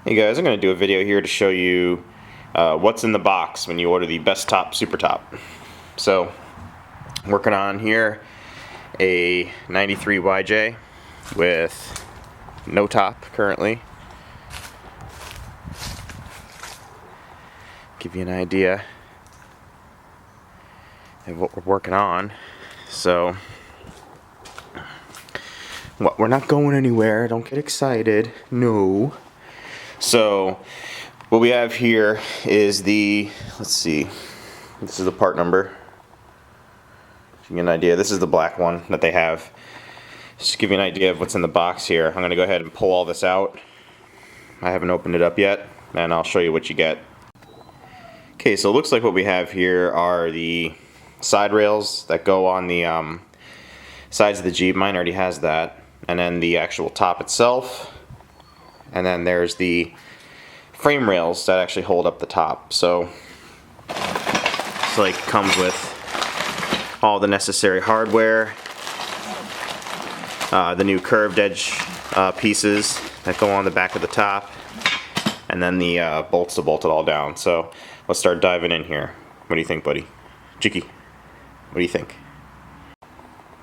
Hey guys, I'm going to do a video here to show you what's in the box when you order the Bestop Supertop. So, I'm working on here a 93 YJ with no top currently. Give you an idea of what we're working on. So, we're not going anywhere, don't get excited, no. So, what we have here is the, let's see, this is the part number. To give you an idea, this is the black one that they have. Just to give you an idea of what's in the box here, I'm going to go ahead and pull all this out. I haven't opened it up yet, and I'll show you what you get. Okay, so it looks like what we have here are the side rails that go on the sides of the Jeep. Mine already has that. And then the actual top itself. And then there's the frame rails that actually hold up the top. So it's like comes with all the necessary hardware, the new curved edge pieces that go on the back of the top, and then the bolts to bolt it all down. So let's start diving in here. What do you think, buddy? Chicky, what do you think?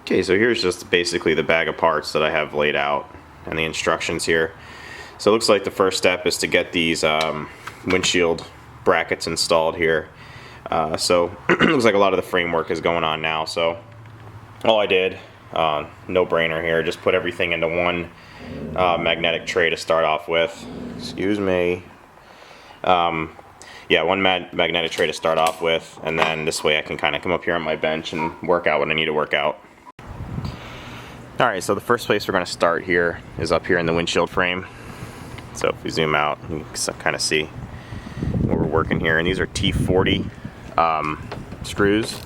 Okay, so here's just basically the bag of parts that I have laid out and the instructions here. So it looks like the first step is to get these windshield brackets installed here. So it looks like a lot of the framework is going on now. So all I did, no brainer here, just put everything into one magnetic tray to start off with. Excuse me. Yeah, one magnetic tray to start off with, and then this way I can kind of come up here on my bench and work out what I need to work out. Alright, so the first place we're going to start here is up here in the windshield frame. So if we zoom out, you can kind of see what we're working here. And these are T40 screws.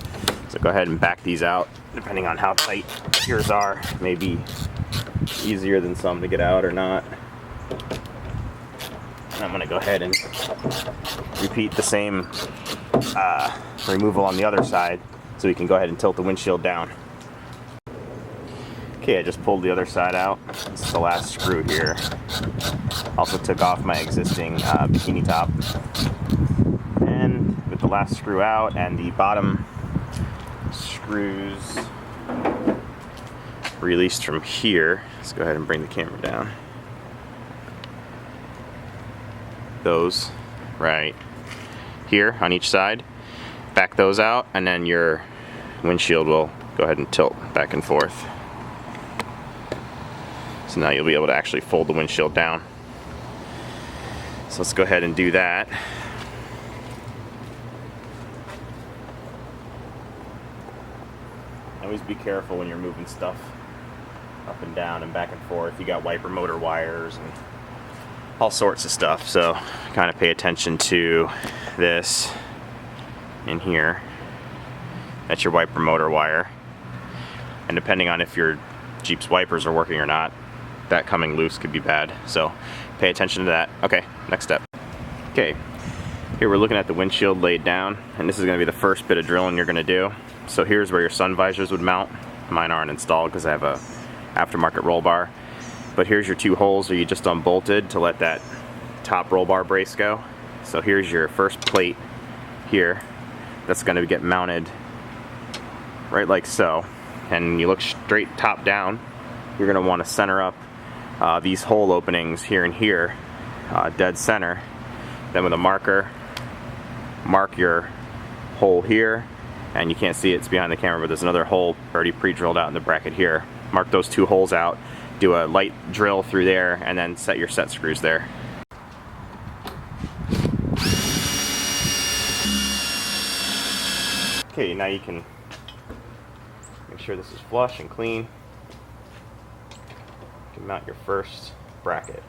So go ahead and back these out. Depending on how tight yours are, maybe easier than some to get out or not. And I'm going to go ahead and repeat the same removal on the other side so we can go ahead and tilt the windshield down. Okay, I just pulled the other side out. This is the last screw here. Also took off my existing bikini top. And with the last screw out and the bottom screws released from here, let's go ahead and bring the camera down. Those right here on each side. Back those out, and then your windshield will go ahead and tilt back and forth. So now you'll be able to actually fold the windshield down. So let's go ahead and do that. Always be careful when you're moving stuff up and down and back and forth. You got wiper motor wires and all sorts of stuff. So kind of pay attention to this in here. That's your wiper motor wire. And depending on if your Jeep's wipers are working or not, that coming loose could be bad, so pay attention to that. Okay, next step. Okay, here we're looking at the windshield laid down, and this is going to be the first bit of drilling you're going to do. So here's where your sun visors would mount. Mine aren't installed because I have a aftermarket roll bar. But here's your two holes where you just unbolted to let that top roll bar brace go. So here's your first plate here that's going to get mounted right like so. And you look straight top down, you're going to want to center up these hole openings here and here, dead center. Then with a marker, mark your hole here, and you can't see it, it's behind the camera, but there's another hole already pre-drilled out in the bracket here. Mark those two holes out, do a light drill through there, and then set your set screws there. Okay, now you can make sure this is flush and clean. You can mount your first bracket.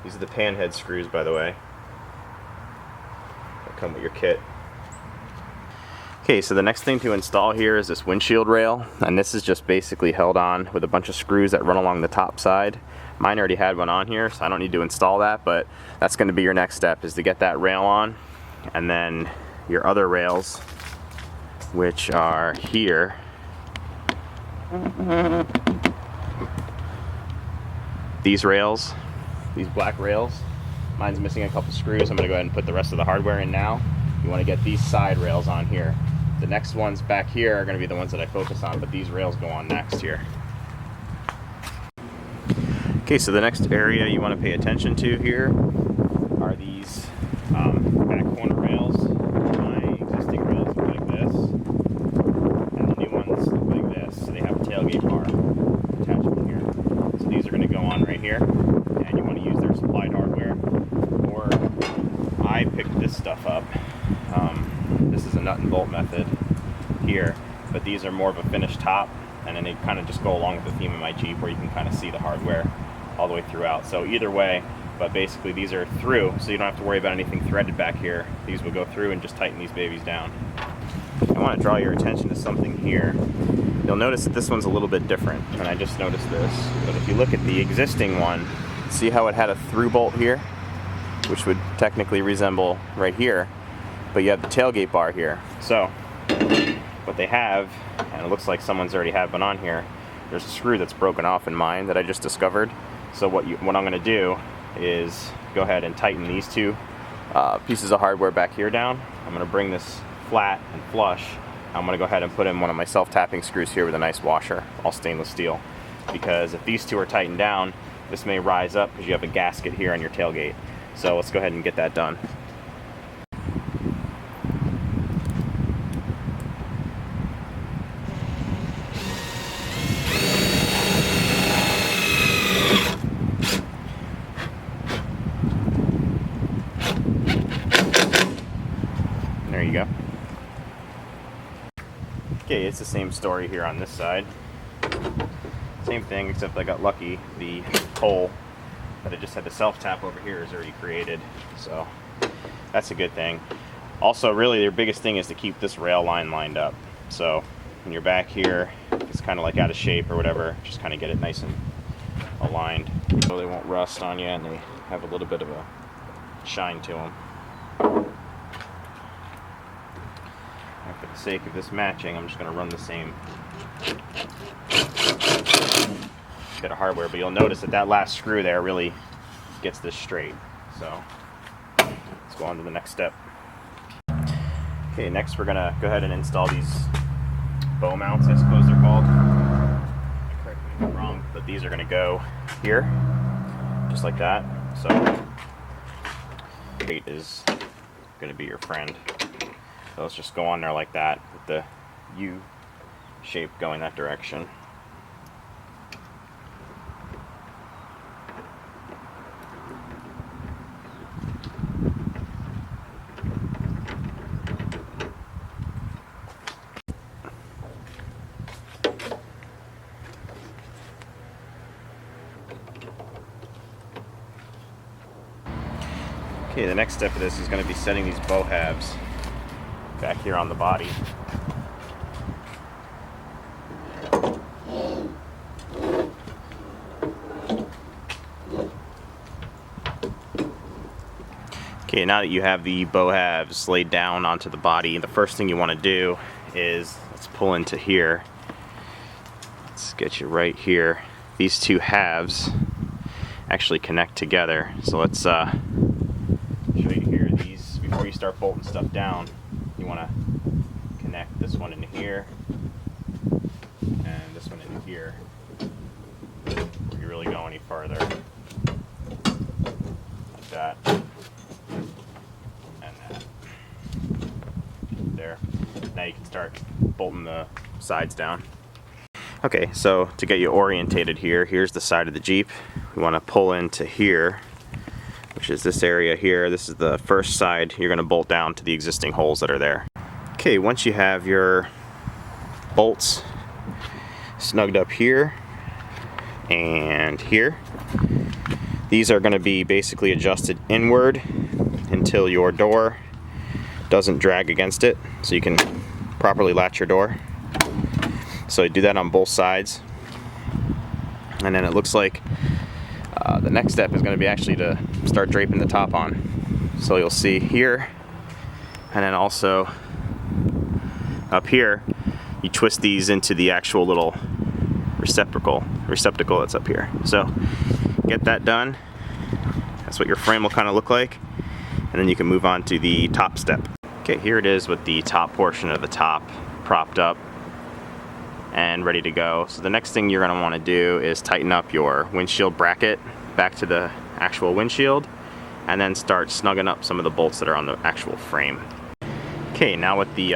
These are the pan head screws, by the way. They come with your kit. Okay, so the next thing to install here is this windshield rail, and this is just basically held on with a bunch of screws that run along the top side. Mine already had one on here, so I don't need to install that, but that's going to be your next step, is to get that rail on, and then your other rails, which are here. These rails these black rails. Mine's missing a couple screws. I'm gonna go ahead and put the rest of the hardware in now. You wanna get these side rails on here. The next ones back here are gonna be the ones that I focus on, but these rails go on next here. Okay, so the next area you wanna pay attention to here are these back corner rails. My existing rails look like this, and the new ones look like this. So they have a tailgate bar attachment here. So these are going to go on right here, and you want to use their supplied hardware. Or I picked this stuff up. This is a nut and bolt method here, but these are more of a finished top, and then they kind of just go along with the theme of my Jeep, where you can kind of see the hardware all the way throughout. So either way. But basically these are through, so you don't have to worry about anything threaded back here. These will go through and just tighten these babies down. I want to draw your attention to something here. You'll notice that this one's a little bit different, and I just noticed this. But if you look at the existing one, see how it had a through bolt here, which would technically resemble right here, but you have the tailgate bar here. So what they have, and it looks like someone's already had one on here, there's a screw that's broken off in mine that I just discovered. So what I'm going to do is go ahead and tighten these two pieces of hardware back here down. I'm going to bring this flat and flush. I'm going to go ahead and put in one of my self-tapping screws here with a nice washer, all stainless steel. Because if these two are tightened down, this may rise up because you have a gasket here on your tailgate. So let's go ahead and get that done. There you go. Okay, it's the same story here on this side. Same thing, except I got lucky. The hole that I just had the self-tap over here is already created, so that's a good thing. Also, really, their biggest thing is to keep this rail line lined up. So when you're back here, if it's kind of like out of shape or whatever, just kind of get it nice and aligned so they won't rust on you and they have a little bit of a shine to them. And for the sake of this matching, I'm just going to run the same bit of hardware, but you'll notice that that last screw there really gets this straight. So let's go on to the next step. Okay, next we're going to go ahead and install these bow mounts, I suppose they're called. Correct me if I'm wrong, but these are going to go here, just like that. So weight is going to be your friend. So let's just go on there like that with the U shape going that direction. Okay, the next step of this is going to be setting these bow halves back here on the body. Okay, now that you have the bow halves laid down onto the body, the first thing you want to do is, let's pull into here. Let's get you right here. These two halves actually connect together. So let's show you here. These, before you start bolting stuff down, you want to connect this one into here and this one into here before you really go any farther. Like that. And that. There. Now you can start bolting the sides down. Okay, so to get you orientated here, here's the side of the Jeep. We want to pull into here, which is this area here. This is the first side. You're going to bolt down to the existing holes that are there. Okay, once you have your bolts snugged up here and here, these are going to be basically adjusted inward until your door doesn't drag against it, so you can properly latch your door. So you do that on both sides, and then it looks like the next step is going to be actually to start draping the top on. So you'll see here, and then also up here, you twist these into the actual little receptacle that's up here. So get that done, That's what your frame will kind of look like. And then you can move on to the top step. Okay, here it is with the top portion of the top propped up and ready to go. So the next thing you're gonna wanna do is tighten up your windshield bracket back to the actual windshield, and then start snugging up some of the bolts that are on the actual frame. Okay, now with the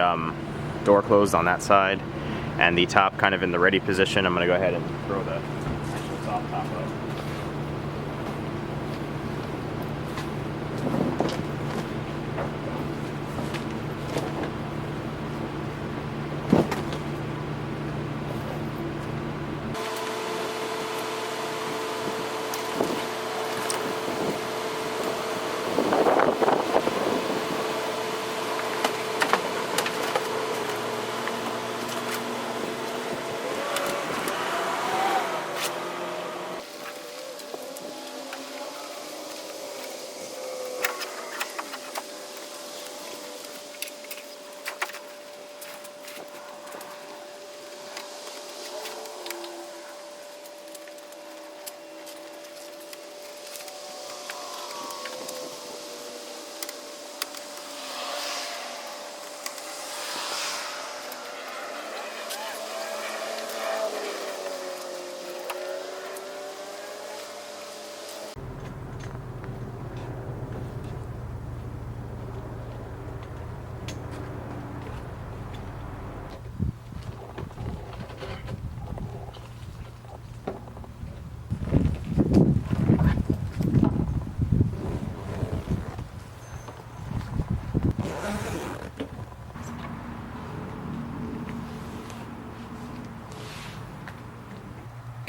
door closed on that side and the top kind of in the ready position, I'm gonna go ahead and throw the actual top up.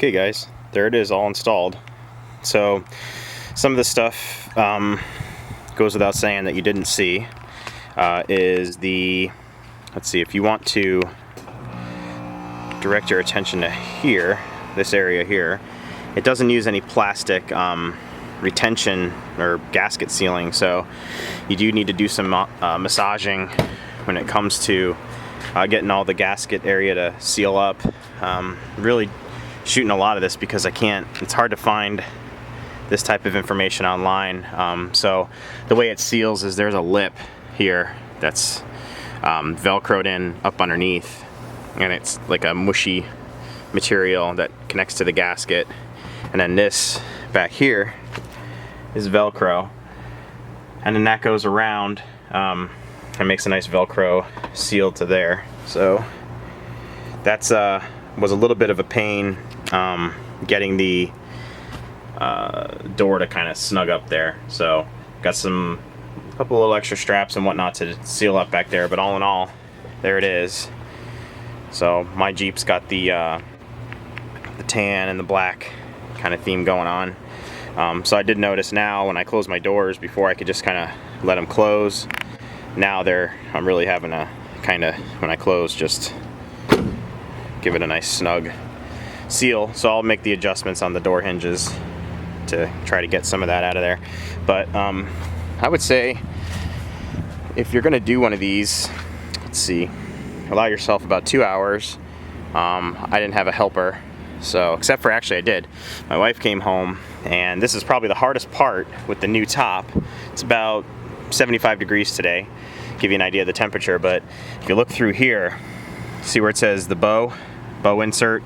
Okay guys, there it is all installed. So some of the stuff goes without saying that you didn't see is the, let's see, if you want to direct your attention to here, this area here, it doesn't use any plastic retention or gasket sealing, so you do need to do some massaging when it comes to getting all the gasket area to seal up. Really shooting a lot of this because it's hard to find this type of information online. So the way it seals is there's a lip here that's velcroed in up underneath, and it's like a mushy material that connects to the gasket, and then this back here is velcro, and then that goes around and makes a nice velcro seal to there. So that's was a little bit of a pain getting the door to kind of snug up there. So got a couple little extra straps and whatnot to seal up back there, but all in all, there it is. So my Jeep's got the tan and the black kind of theme going on. So I did notice now when I close my doors, before I could just kind of let them close, now I'm really having to kind of, when I close, just give it a nice snug seal. So I'll make the adjustments on the door hinges to try to get some of that out of there. But I would say if you're gonna do one of these, let's see, allow yourself about 2 hours. I didn't have a helper, so, except for, actually I did. My wife came home, and this is probably the hardest part with the new top. It's about 75 degrees today, give you an idea of the temperature. But if you look through here, see where it says the bow insert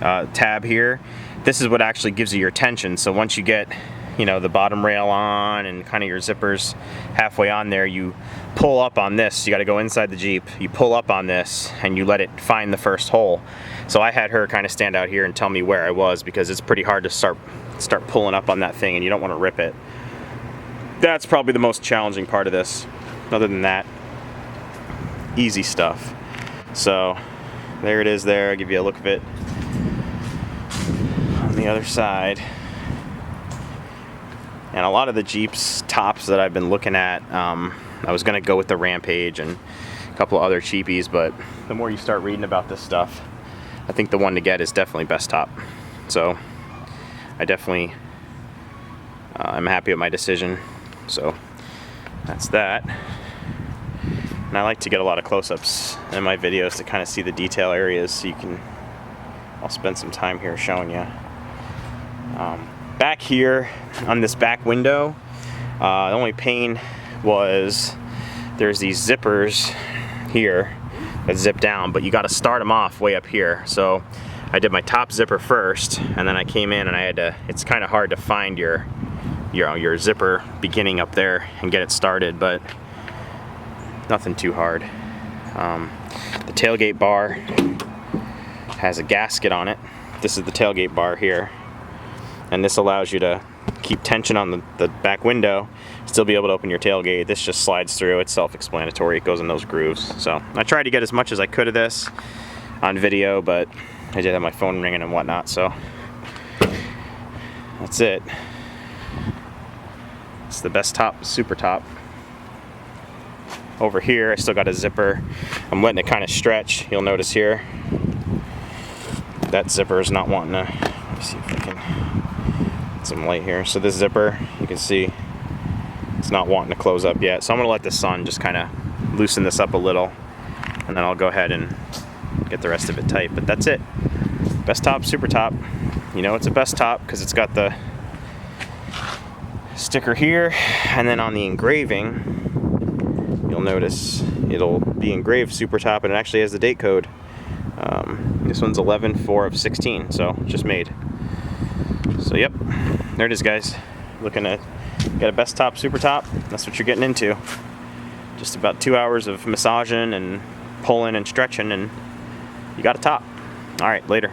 tab here, this is what actually gives you your tension. So once you get, you know, the bottom rail on and kind of your zippers halfway on there, you pull up on this. You got to go inside the Jeep, you pull up on this, and you let it find the first hole. So I had her kind of stand out here and tell me where I was, because it's pretty hard to start pulling up on that thing, and you don't want to rip it. That's probably the most challenging part of this. Other than that, easy stuff. So there it is there. I'll give you a look of it on the other side. And a lot of the Jeep's tops that I've been looking at, I was going to go with the Rampage and a couple of other cheapies, but the more you start reading about this stuff, I think the one to get is definitely Bestop. So I definitely I'm happy with my decision. So that's that. And I like to get a lot of close-ups in my videos to kind of see the detail areas, so I'll spend some time here showing you. back here on this back window, the only pain was there's these zippers here that zip down, but you got to start them off way up here. So I did my top zipper first, and then I came in and I had to, it's kind of hard to find your zipper beginning up there and get it started, but nothing too hard. The tailgate bar has a gasket on it. This is the tailgate bar here, and this allows you to keep tension on the back window, still be able to open your tailgate. This just slides through. It's self-explanatory. It goes in those grooves. So I tried to get as much as I could of this on video, but I did have my phone ringing and whatnot, so that's it. It's the Bestop Supertop. Over here, I still got a zipper. I'm letting it kind of stretch. You'll notice here, that zipper is not wanting to, let me see if I can get some light here. So this zipper, you can see, it's not wanting to close up yet. So I'm gonna let the sun just kind of loosen this up a little, and then I'll go ahead and get the rest of it tight. But that's it. Bestop Supertop. You know it's a Bestop because it's got the sticker here, and then on the engraving, you'll notice it'll be engraved Supertop, and it actually has the date code. This one's 11/4/16, so just made. So yep, there it is, guys. Looking at get a Bestop Supertop. That's what you're getting into. Just about 2 hours of massaging and pulling and stretching, and you got a top. All right, later.